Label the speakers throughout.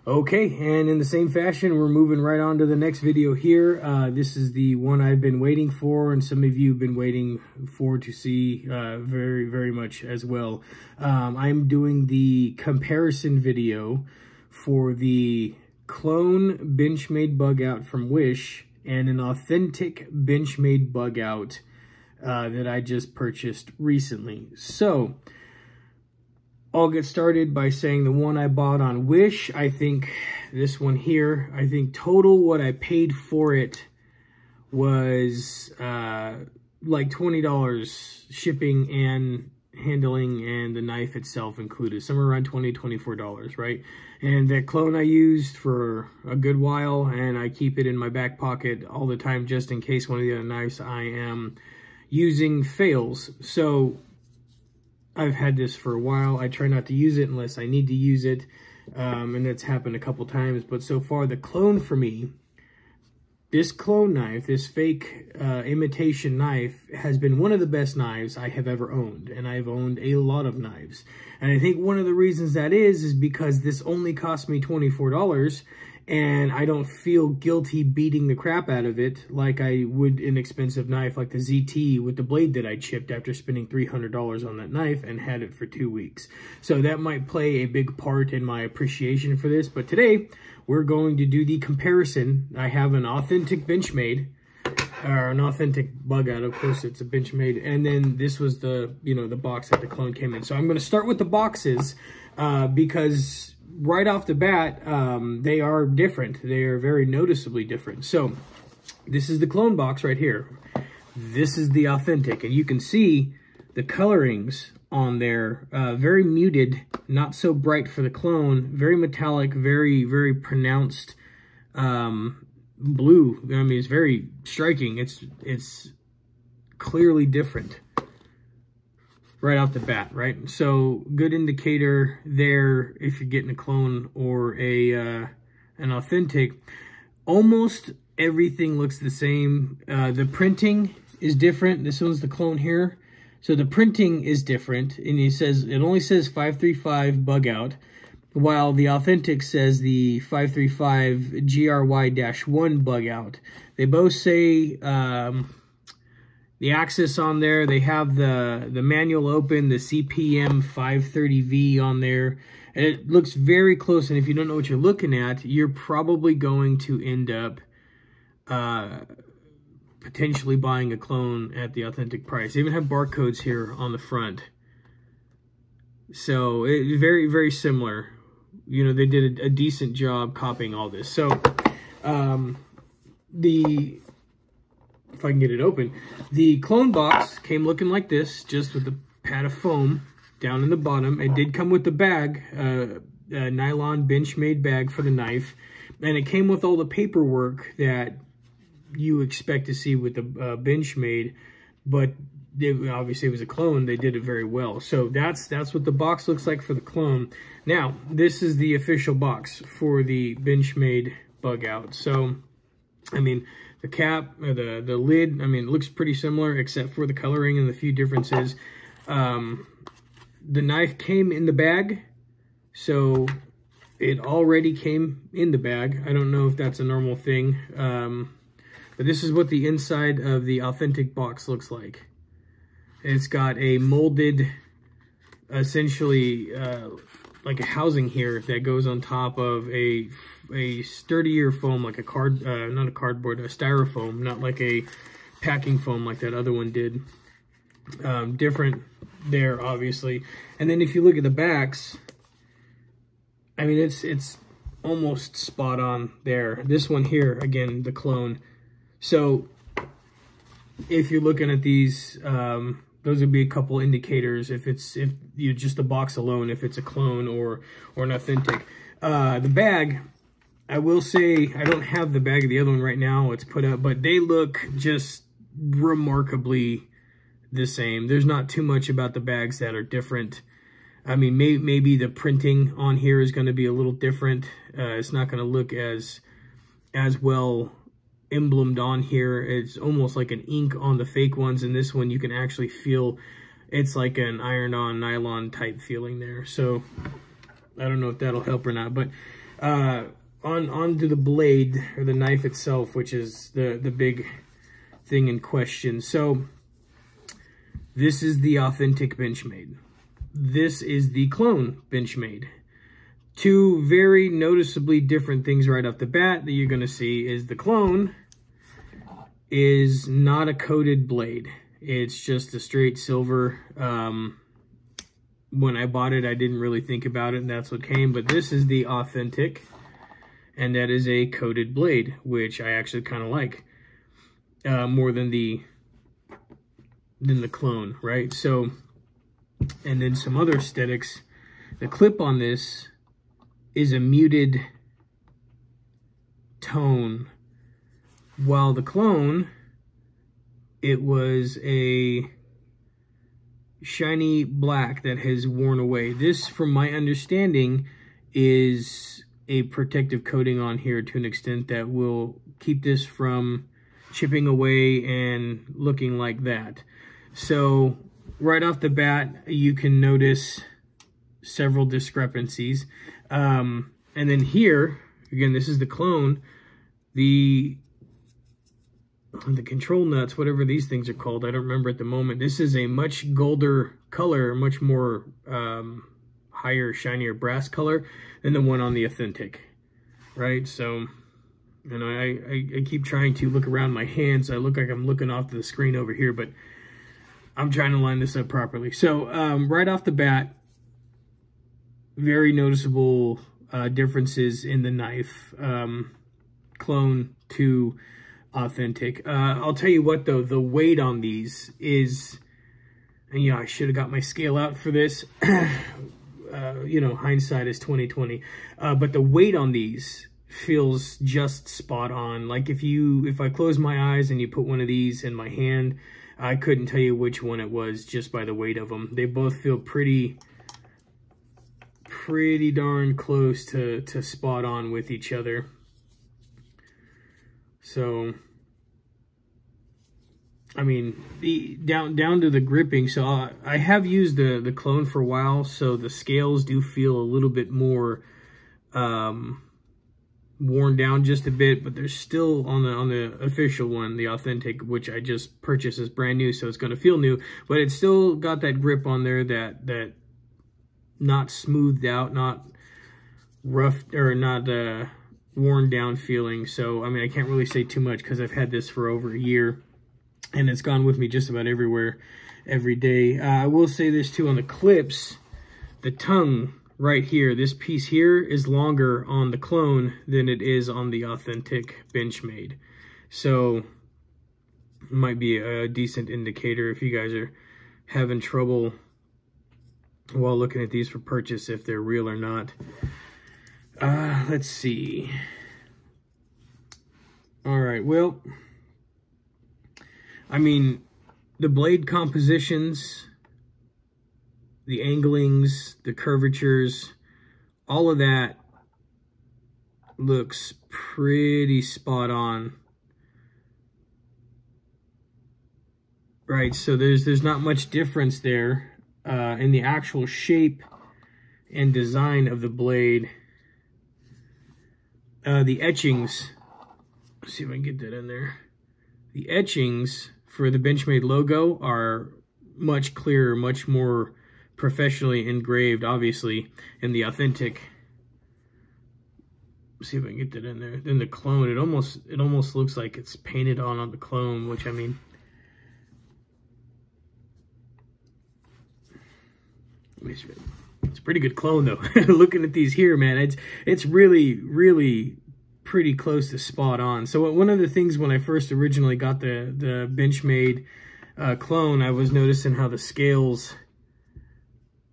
Speaker 1: Okay, and in the same fashion, we're moving right on to the next video here. This is the one I've been waiting for, and some of you have been waiting for to see very, very much as well. I'm doing the comparison video for the clone Benchmade bug out from Wish and an authentic Benchmade bug out that I just purchased recently. So I'll get started by saying the one I bought on Wish, I think this one here, I think total what I paid for it was like $20 shipping and handling and the knife itself included, somewhere around $20, $24, right? And that clone I used for a good while, and I keep it in my back pocket all the time just in case one of the other knives I am using fails. So I've had this for a while. I try not to use it unless I need to use it, and it's happened a couple times. But so far, the clone for me, this clone knife, this fake imitation knife, has been one of the best knives I have ever owned, and I've owned a lot of knives. And I think one of the reasons that is because this only cost me $24, and I don't feel guilty beating the crap out of it like I would an expensive knife like the ZT with the blade that I chipped after spending $300 on that knife and had it for 2 weeks. So that might play a big part in my appreciation for this. But today, we're going to do the comparison. I have an authentic Benchmade, or an authentic bug out. Of course, it's a Benchmade. And then this was the, the box that the clone came in. So I'm going to start with the boxes because right off the bat, they are different. They are very noticeably different. So this is the clone box right here. This is the authentic, and you can see the colorings on there, very muted, not so bright for the clone, very metallic, very, very pronounced blue. I mean, it's very striking. It's clearly different right off the bat, right? So good indicator there if you're getting a clone or an authentic. Almost everything looks the same. The printing is different. This one's the clone here. So the printing is different, and it only says 535 bug out, while the authentic says the 535 GRY-1 bug out. They both say the axis on there, they have the manual open, the CPM 530V on there, and it looks very close. And if you don't know what you're looking at, you're probably going to end up potentially buying a clone at the authentic price. They even have barcodes here on the front. So it's very, very similar. They did a decent job copying all this. So if I can get it open, the clone box came looking like this, just with a pad of foam down in the bottom. It did come with the bag, a nylon Benchmade bag for the knife, and it came with all the paperwork that you expect to see with the Benchmade, but obviously it was a clone. They did it very well. So that's what the box looks like for the clone. Now, this is the official box for the Benchmade bug out. So, I mean, the cap, or the lid, I mean, it looks pretty similar except for the coloring and the few differences. The knife came in the bag, so it already came in the bag. I don't know if that's a normal thing, but this is what the inside of the authentic box looks like. It's got a molded, essentially, like a housing here that goes on top of a sturdier foam, like a not a cardboard, a styrofoam, not like a packing foam like that other one did. Different there, obviously. And then if you look at the backs, I mean, it's almost spot on there. This one here, again, the clone. So if you're looking at these, those would be a couple indicators if you just the box alone, if it's a clone or an authentic. The bag, I will say, I don't have the bag of the other one right now. It's put up, but they look just remarkably the same. There's not too much about the bags that are different. I mean, maybe the printing on here is going to be a little different. It's not going to look as well emblemed on here. It's almost like an ink on the fake ones, and this one you can actually feel it's like an iron-on nylon type feeling there. So I don't know if that'll help or not, but onto the blade, or the knife itself, which is the big thing in question. So this is the authentic Benchmade. This is the clone Benchmade. Two very noticeably different things right off the bat that you're going to see is the clone is not a coated blade. It's just a straight silver. When I bought it, I didn't really think about it, and that's what came. But this is the authentic, and that is a coated blade, which I actually kind of like more than the clone, right? So, and then some other aesthetics. The clip on this is a muted tone, while the clone, it was a shiny black that has worn away. This, from my understanding, is a protective coating on here to an extent that will keep this from chipping away and looking like that. So right off the bat, you can notice several discrepancies. And then here, again, this is the clone. The control nuts, whatever these things are called, I don't remember at the moment. This is a much golder color, much more higher, shinier brass color than the one on the authentic, right? So, you know, I keep trying to look around my hands. I look like I'm looking off to the screen over here, but I'm trying to line this up properly. So right off the bat, very noticeable differences in the knife, clone to authentic. I'll tell you what though, the weight on these is, and you know, I should have got my scale out for this. You know, hindsight is 20/20. But the weight on these feels just spot on. Like if I close my eyes and you put one of these in my hand, I couldn't tell you which one it was just by the weight of them. They both feel pretty darn close to spot on with each other. So, I mean, down to the gripping. So I have used the clone for a while, so the scales do feel a little bit more worn down just a bit, but they're still on the official one, the authentic, which I just purchased as brand new, so it's going to feel new, but it's still got that grip on there that not smoothed out, not rough, or not worn down feeling. So I mean, I can't really say too much because I've had this for over a year and it's gone with me just about everywhere, every day. I will say this too, on the clips, the tongue right here, this piece here is longer on the clone than it is on the authentic Benchmade. So it might be a decent indicator if you guys are having trouble while looking at these for purchase, if they're real or not. Let's see. All right, well, I mean, the blade compositions, the anglings, the curvatures, all of that looks pretty spot on. Right, so there's not much difference there in the actual shape and design of the blade. The etchings, let's see if I can get that in there. The etchings for the Benchmade logo are much clearer, much more professionally engraved, obviously, in the authentic. Let's see if I can get that in there. Then the clone, it almost looks like it's painted on the clone, which, I mean, it's a pretty good clone though. Looking at these here, man, it's really pretty close to spot on. So one of the things when I first originally got the Benchmade clone, I was noticing how the scales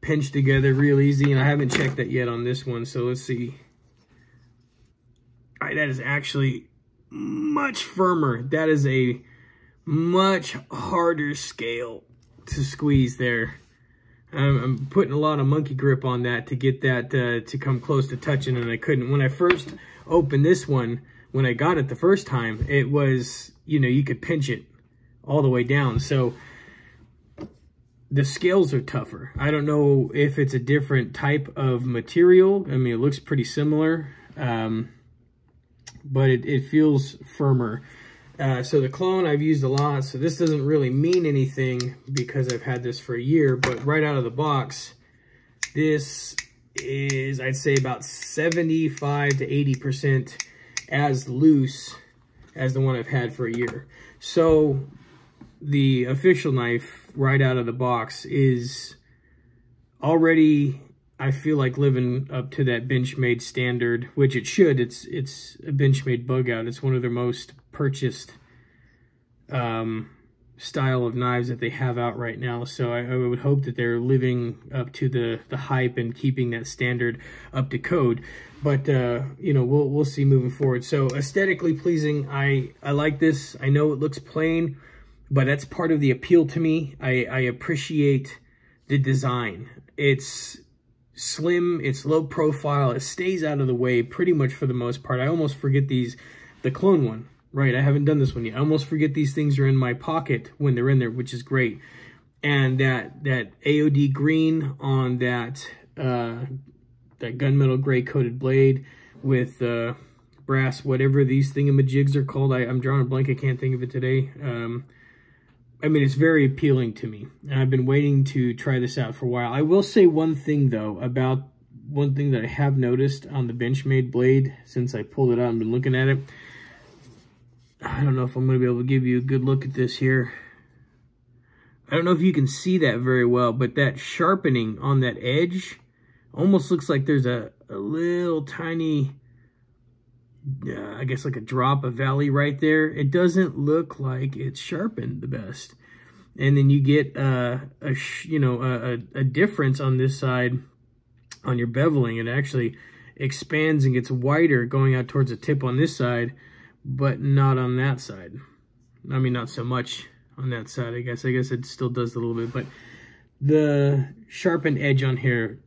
Speaker 1: pinch together real easy, and I haven't checked that yet on this one. So let's see. All right, that is actually much firmer. That is a much harder scale to squeeze there. I'm putting a lot of monkey grip on that to get that to come close to touching, and I couldn't. When I first opened this one, when I got it the first time, it was, you know, you could pinch it all the way down. So the scales are tougher. I don't know if it's a different type of material. I mean, it looks pretty similar. but it feels firmer. So the clone I've used a lot, so this doesn't really mean anything because I've had this for a year, but right out of the box, this is, I'd say, about 75 to 80% as loose as the one I've had for a year. So the official knife right out of the box is already, I feel like, living up to that Benchmade standard, which it should. It's a Benchmade bugout. It's one of their most purchased style of knives that they have out right now. So I would hope that they're living up to the hype and keeping that standard up to code. But you know, we'll see moving forward. So aesthetically pleasing, I like this. I know it looks plain, but that's part of the appeal to me. I appreciate the design. It's slim, it's low profile, it stays out of the way pretty much for the most part. I almost forget the clone one. Right, I haven't done this one yet. I almost forget these things are in my pocket when they're in there, which is great. And that AOD green on that gunmetal gray coated blade with brass, whatever these thingamajigs are called. I'm drawing a blank, I can't think of it today. I mean, it's very appealing to me. And I've been waiting to try this out for a while. I will say one thing, though, about one thing that I have noticed on the Benchmade blade since I pulled it out and been looking at it. I don't know if I'm going to be able to give you a good look at this here. I don't know if you can see that very well, but that sharpening on that edge almost looks like there's a little tiny, I guess like a drop of valley right there. It doesn't look like it's sharpened the best. And then you get a difference on this side on your beveling. It actually expands and gets wider going out towards the tip on this side, but not on that side. I mean, not so much on that side, I guess. I guess it still does a little bit, but the sharpened edge on here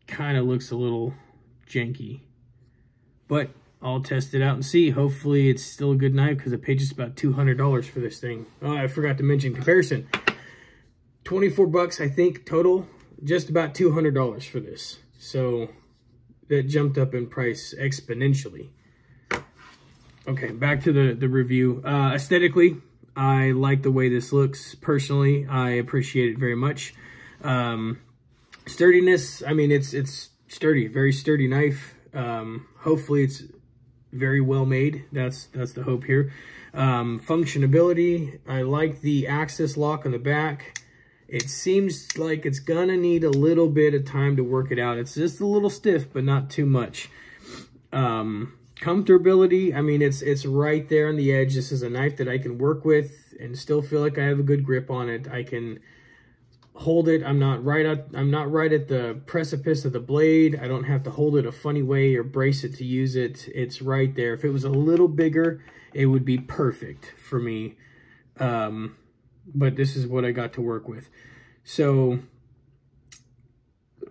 Speaker 1: kind of looks a little janky. But I'll test it out and see. Hopefully it's still a good knife because I paid just about $200 for this thing. Oh, I forgot to mention comparison. 24 bucks, I think, total. Just about $200 for this. So that jumped up in price exponentially. Okay, back to the review. Aesthetically, I like the way this looks. Personally, I appreciate it very much. Sturdiness, I mean, it's sturdy, very sturdy knife. Hopefully it's very well made. That's the hope here. Functionability, I like the access lock on the back. It seems like it's gonna need a little bit of time to work it out. It's just a little stiff, but not too much. Comfortability, I mean, it's right there on the edge. This is a knife that I can work with and still feel like I have a good grip on it. I can hold it. I'm not right at the precipice of the blade. I don't have to hold it a funny way or brace it to use it. It's right there. If it was a little bigger, it would be perfect for me. But this is what I got to work with. So,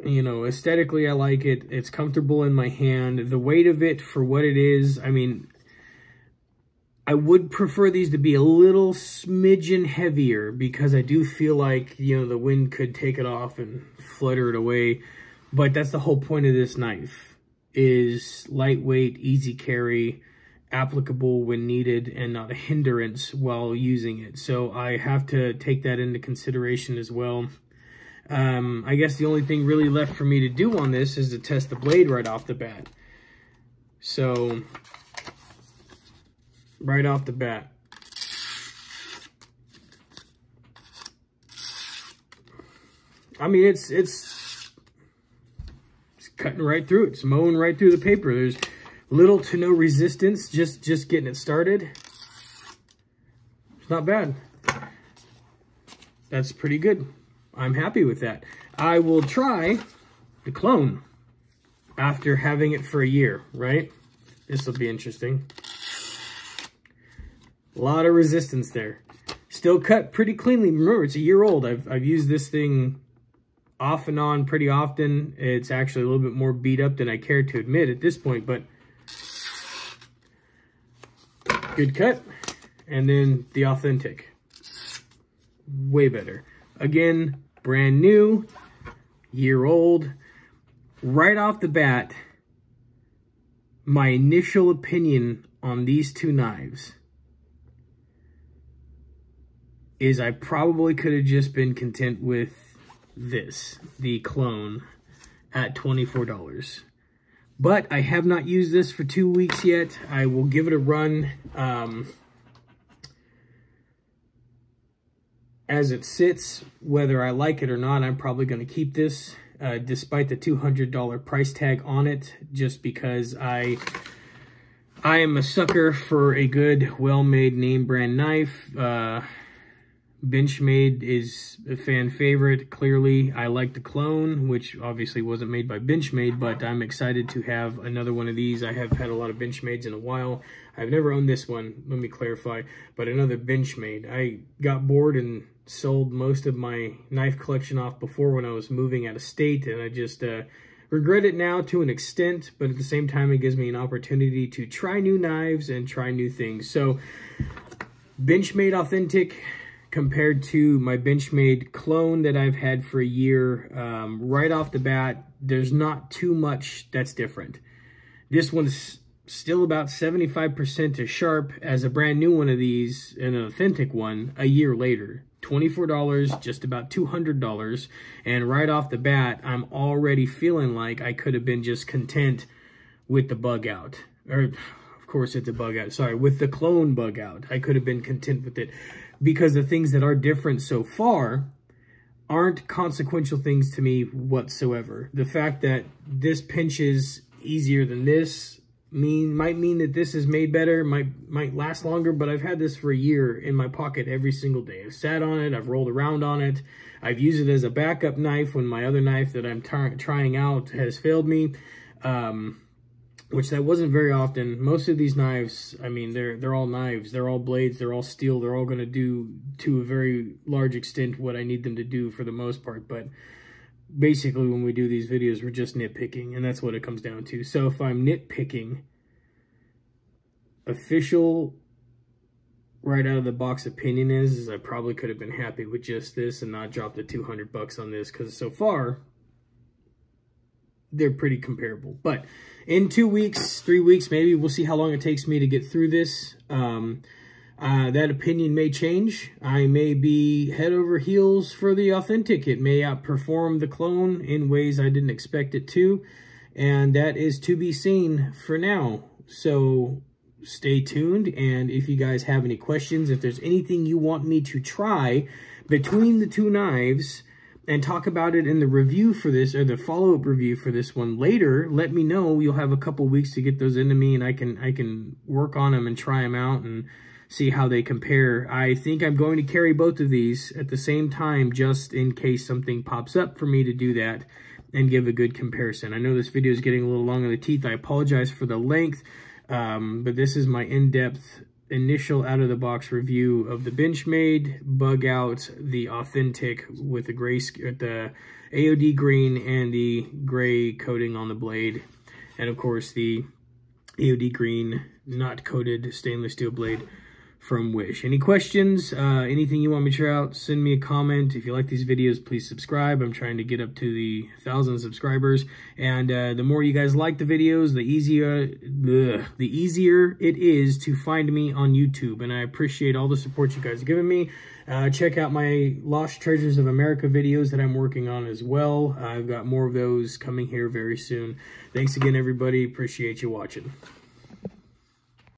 Speaker 1: you know, aesthetically, I like it. It's comfortable in my hand. The weight of it for what it is, I mean, I would prefer these to be a little smidgen heavier because I do feel like, you know, the wind could take it off and flutter it away. But that's the whole point of this knife, is lightweight, easy carry, applicable when needed, and not a hindrance while using it. So I have to take that into consideration as well. I guess the only thing really left for me to do on this is to test the blade right off the bat. So, right off the bat. I mean, it's cutting right through it. It's mowing right through the paper. There's little to no resistance, just getting it started. It's not bad. That's pretty good. I'm happy with that. I will try the clone after having it for a year, right? This will be interesting. A lot of resistance there. Still cut pretty cleanly. Remember, it's a year old. I've used this thing off and on pretty often. It's actually a little bit more beat up than I care to admit at this point, but good cut. And then the authentic. Way better. Again, brand new, year old. Right off the bat, my initial opinion on these two knives is I probably could have just been content with this, the clone, at $24. But I have not used this for 2 weeks yet. I will give it a run. As it sits, whether I like it or not, I'm probably going to keep this, despite the $200 price tag on it, just because I am a sucker for a good, well-made name brand knife. Benchmade is a fan favorite. Clearly, I like the clone, which obviously wasn't made by Benchmade, but I'm excited to have another one of these. I have had a lot of Benchmades in a while. I've never owned this one, let me clarify, but another Benchmade. I got bored and sold most of my knife collection off before when I was moving out of state, and I just regret it now to an extent, but at the same time, it gives me an opportunity to try new knives and try new things. So, Benchmade Authentic compared to my Benchmade clone that I've had for a year, right off the bat, there's not too much that's different. This one's still about 75% as sharp as a brand new one of these, an authentic one, a year later. $24, just about $200, and right off the bat, I'm already feeling like I could have been just content with the bug out. Or, of course, it's a bug out. Sorry, with the clone bug out. I could have been content with it, because the things that are different so far aren't consequential things to me whatsoever. The fact that this pinches easier than this might mean that this is made better, might last longer, but I've had this for a year in my pocket every single day. I've sat on it, I've rolled around on it, I've used it as a backup knife when my other knife that I'm trying out has failed me, which that wasn't very often. Most of these knives, I mean, they're all knives, they're all blades, they're all steel, they're all going to do, to a very large extent, what I need them to do for the most part, but basically when we do these videos, we're just nitpicking, and that's what it comes down to. So if I'm nitpicking, official right out of the box opinion is I probably could have been happy with just this and not drop the $200 on this, because so far they're pretty comparable. But in 2 weeks, 3 weeks, maybe, we'll see how long it takes me to get through this. That opinion may change. I may be head over heels for the authentic. It may outperform the clone in ways I didn't expect it to, and that is to be seen for now. So stay tuned, and if you guys have any questions, if there's anything you want me to try between the two knives and talk about it in the review for this, or the follow-up review for this one later, let me know. You'll have a couple weeks to get those into me, and I can work on them and try them out and see how they compare. I think I'm going to carry both of these at the same time, just in case something pops up for me to do that and give a good comparison. I know this video is getting a little long in the teeth. I apologize for the length, but this is my in-depth initial out-of-the-box review of the Benchmade bug out, the authentic with the gray, the AOD green and the gray coating on the blade, and of course the AOD green not coated stainless steel blade from Wish. Any questions, anything you want me to try out, send me a comment. If you like these videos, please subscribe. I'm trying to get up to the 1,000 subscribers, and the more you guys like the videos, the easier it is to find me on YouTube, and I appreciate all the support you guys have given me. Check out my Lost Treasures of America videos that I'm working on as well. I've got more of those coming here very soon. Thanks again, everybody. Appreciate you watching.